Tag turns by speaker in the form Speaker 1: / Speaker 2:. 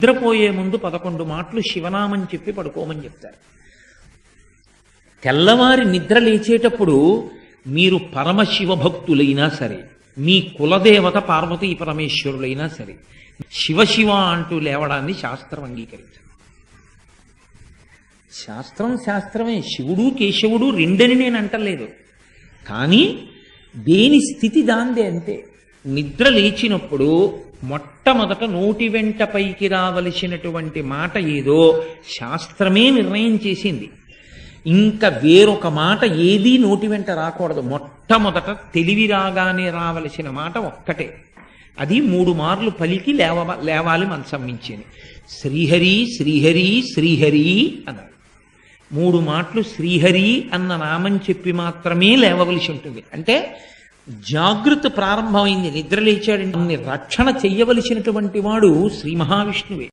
Speaker 1: నిద్రపోయే ముందు 11 మాటలు శివనామని చెప్పి పడుకోమని చెప్తారు. తెల్లవారి నిద్ర లేచేటప్పుడు మీరు పరమశివ భక్తులైనా సరే, మీ కులదేవత పార్వతీ పరమేశ్వరులైనా సరే, శివశివ అంటూ లేవడాన్ని శాస్త్రం అంగీకరించదు. శాస్త్రమే. శివుడు కేశవుడు రెండని నేను అంటలేదు, కానీ దేని స్థితి దాందే అంతే. నిద్ర లేచినప్పుడు మొట్టమొదట నోటి వెంట పైకి రావలసినటువంటి మాట ఏదో శాస్త్రమే నిర్ణయం చేసింది. ఇంకా వేరొక మాట ఏదీ నోటి వెంట రాకూడదు. మొట్టమొదట తెలివి రాగానే రావలసిన మాట ఒక్కటే, అది 3 మార్లు పలికి లేవాలి మనసం మించింది. శ్రీహరి శ్రీహరి శ్రీహరి అన్నారు. 3 మాటలు శ్రీహరి అన్న నామం చెప్పి మాత్రమే లేవవలసి ఉంటుంది. అంటే జాగృతి ప్రారంభమైంది. నిద్ర లేచాడు, రక్షణ చెయ్యవలసినటువంటి వాడు శ్రీ మహావిష్ణువే.